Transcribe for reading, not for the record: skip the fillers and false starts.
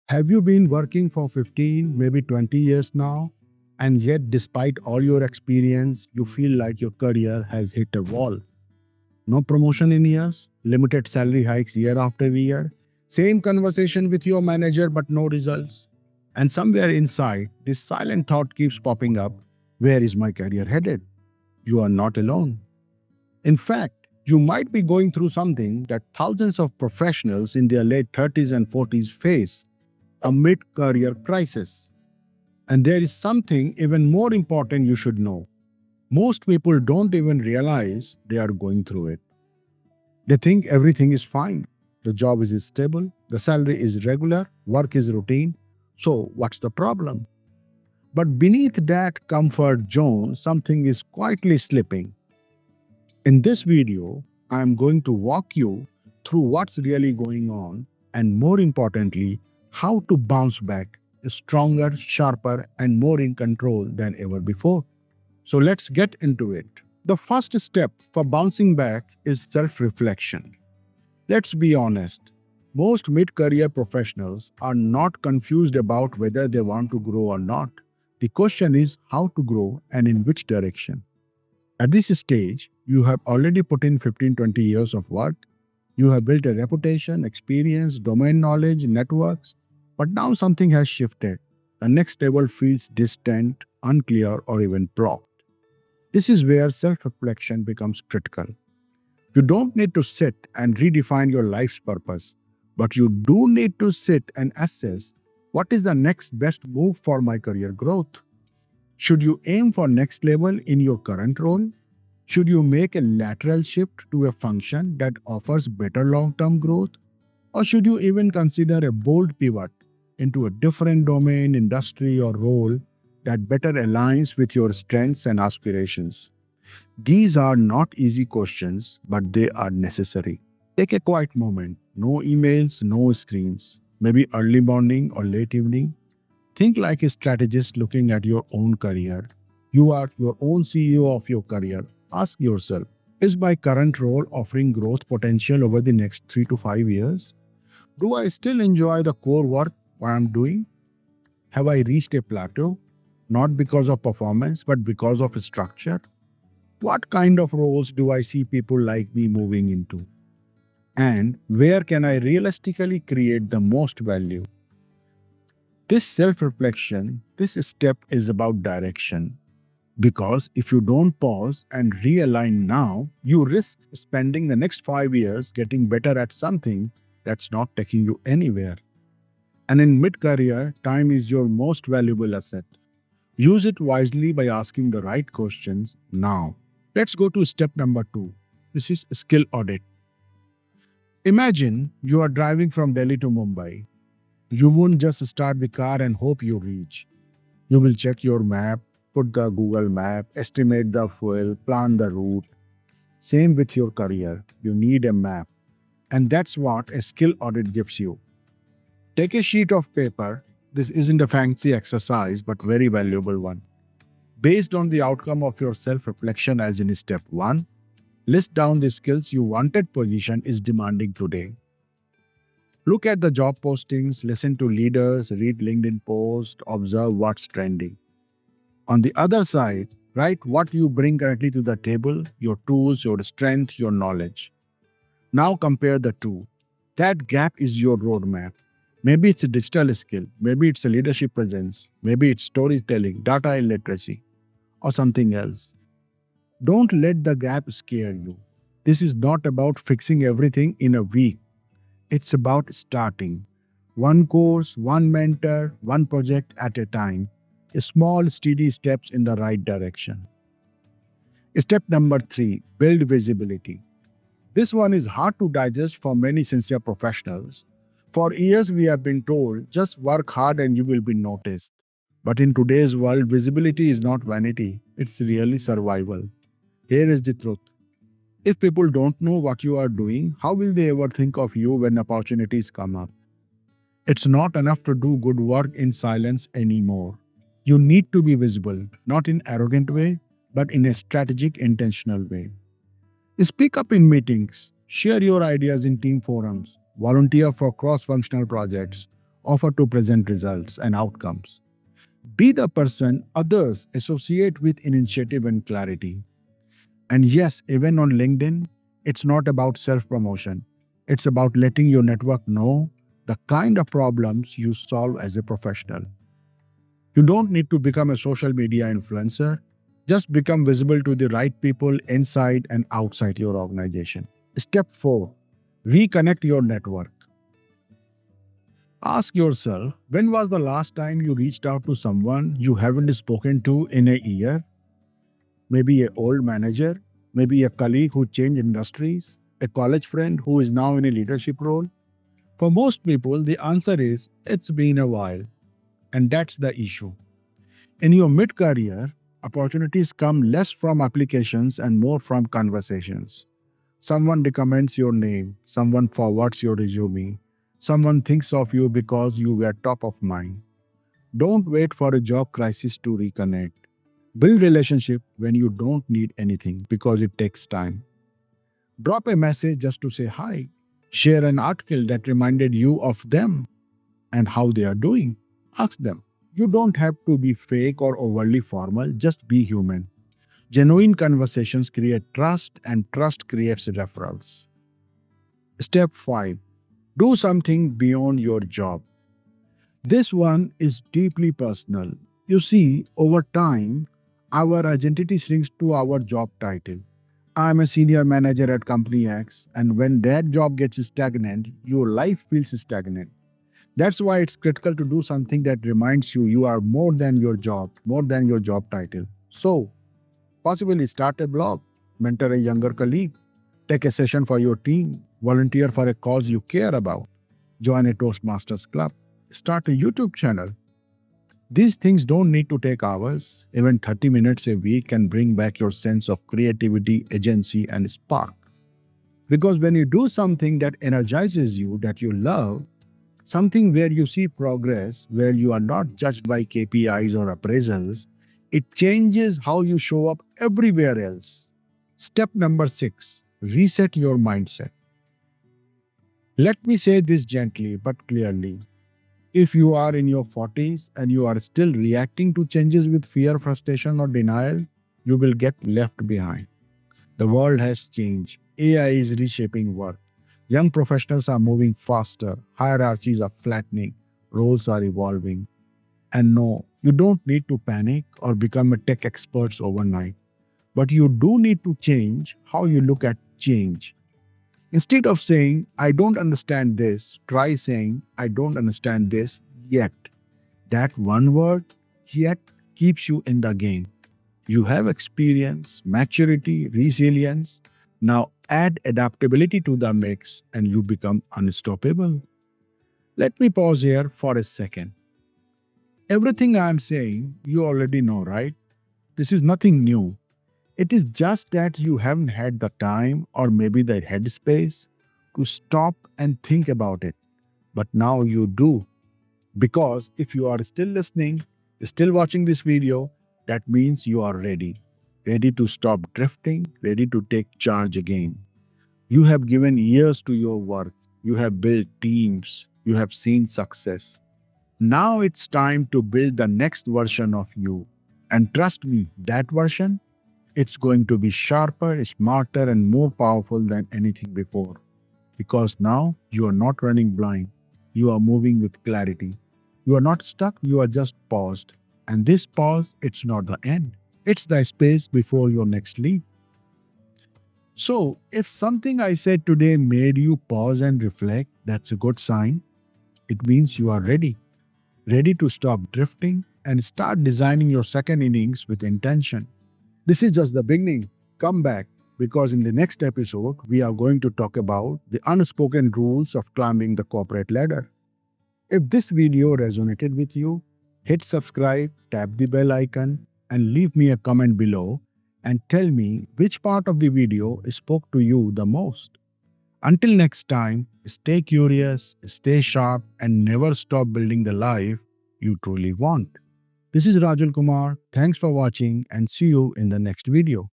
Have you been working for 15, maybe 20 years now? And yet, despite all your experience, you feel like your career has hit a wall. No promotion in years, limited salary hikes year after year, same conversation with your manager but no results. And somewhere inside, this silent thought keeps popping up: where is my career headed? You are not alone. In fact, you might be going through something that thousands of professionals in their late 30s and 40s face: a mid career crisis. And there is something even more important you should know. Most people don't even realize they are going through it. They think everything is fine. The job is stable, the salary is regular, work is routine. So, what's the problem? But beneath that comfort zone, something is quietly slipping. In this video, I am going to walk you through what's really going on and, more importantly, how to bounce back stronger, sharper, and more in control than ever before. So let's get into it. The first step for bouncing back is self reflection. Let's be honest. Most mid career professionals are not confused about whether they want to grow or not. The question is how to grow and in which direction. At this stage, you have already put in 15-20 years of work. You have built a reputation, experience, domain knowledge, networks. But now something has shifted. The next level feels distant, unclear, or even blocked. This is where self reflection becomes critical. You don't need to sit and redefine your life's purpose, but you do need to sit and assess: what is the next best move for my career growth? Should you aim for next level in your current role? Should you make a lateral shift to a function that offers better long-term growth? Or should you even consider a bold pivot into a different domain, industry, or role that better aligns with your strengths and aspirations? These are not easy questions, but they are necessary. Take a quiet moment, no emails, no screens, maybe early morning or late evening. Think like a strategist looking at your own career. You are your own CEO of your career. Ask yourself: is my current role offering growth potential over the next 3 to 5 years? Do I still enjoy the core work I'm doing? Have I reached a plateau? Not because of performance, but because of structure? What kind of roles do I see people like me moving into? And where can I realistically create the most value? This self reflection, this step is about direction. Because if you don't pause and realign now, you risk spending the next 5 years getting better at something that's not taking you anywhere. And in mid career, time is your most valuable asset. Use it wisely by asking the right questions now. Let's go to step number two. This is skill audit. Imagine you are driving from Delhi to Mumbai. You won't just start the car and hope you reach. You will check your map, put the Google map, estimate the fuel, plan the route. Same with your career. You need a map. And that's what a skill audit gives you. Take a sheet of paper. This isn't a fancy exercise, but very valuable one. Based on the outcome of your self-reflection as in step 1, list down the skills your wanted position is demanding today. Look at the job postings, listen to leaders, read LinkedIn posts, observe what's trending. On the other side, write what you bring currently to the table, your tools, your strength, your knowledge. Now compare the two. That gap is your roadmap. Maybe it's a digital skill, maybe it's a leadership presence, maybe it's storytelling, data literacy, or something else. Don't let the gap scare you. This is not about fixing everything in a week. It's about starting. One course, one mentor, one project at a time. Small, steady steps in the right direction. Step number 3: build visibility. This one is hard to digest for many sincere professionals. For years, we have been told just work hard and you will be noticed. But in today's world, visibility is not vanity, it's really survival. Here is the truth: if people don't know what you are doing, how will they ever think of you when opportunities come up? It's not enough to do good work in silence anymore. You need to be visible, not in arrogant way, but in a strategic, intentional way. Speak up in meetings, share your ideas in team forums, volunteer for cross-functional projects, offer to present results and outcomes. Be the person others associate with initiative and clarity. And yes, even on LinkedIn, it's not about self promotion. It's about letting your network know the kind of problems you solve as a professional. You don't need to become a social media influencer. Just become visible to the right people inside and outside your organization. Step 4, reconnect your network. Ask yourself, when was the last time you reached out to someone you haven't spoken to in a year? Maybe an old manager, maybe a colleague who changed industries, a college friend who is now in a leadership role. For most people, the answer is it's been a while, and that's the issue. In your mid career, opportunities come less from applications and more from conversations. Someone recommends your name, someone forwards your resume, someone thinks of you because you were top of mind. Don't wait for a job crisis to reconnect. Build relationship when you don't need anything because it takes time. Drop a message just to say hi. Share an article that reminded you of them and how they are doing. Ask them. You don't have to be fake or overly formal, just be human. Genuine conversations create trust, and trust creates referrals. Step 5, do something beyond your job. This one is deeply personal. You see, over time, our identity shrinks to our job title. I'm a senior manager at company X, and when that job gets stagnant, your life feels stagnant. That's why it's critical to do something that reminds you you are more than your job title. So, possibly start a blog, mentor a younger colleague, take a session for your team, volunteer for a cause you care about, join a Toastmasters club, start a YouTube channel. These things don't need to take hours. Even 30 minutes a week can bring back your sense of creativity, agency, and spark. Because when you do something that energizes you, that you love, something where you see progress, where you are not judged by KPIs or appraisals, it changes how you show up everywhere else. Step number 6, reset your mindset. Let me say this gently but clearly. If you are in your 40s and you are still reacting to changes with fear, frustration, or denial, you will get left behind. The world has changed. AI is reshaping work. Young professionals are moving faster, hierarchies are flattening, roles are evolving. And no, you don't need to panic or become a tech expert overnight. But you do need to change how you look at change. Instead of saying, I don't understand this, try saying, I don't understand this yet. That one word, yet, keeps you in the game. You have experience, maturity, resilience. Now add adaptability to the mix and you become unstoppable. Let me pause here for a second. Everything I am saying, you already know, right? This is nothing new. It is just that you haven't had the time or maybe the headspace to stop and think about it. But now you do. Because if you are still listening, still watching this video, that means you are ready. Ready to stop drifting, ready to take charge again. You have given years to your work. You have built teams. You have seen success. Now it's time to build the next version of you. And trust me, that version, it's going to be sharper, smarter, and more powerful than anything before. Because now you are not running blind. You are moving with clarity. You are not stuck, you are just paused. And this pause, it's not the end. It's the space before your next leap. So, if something I said today made you pause and reflect, that's a good sign. It means you are ready. Ready to stop drifting and start designing your second innings with intention. This is just the beginning. Come back because in the next episode, we are going to talk about the unspoken rules of climbing the corporate ladder. If this video resonated with you, hit subscribe, tap the bell icon, and leave me a comment below and tell me which part of the video spoke to you the most. Until next time, stay curious, stay sharp, and never stop building the life you truly want. This is Rajul Kumar. Thanks for watching and see you in the next video.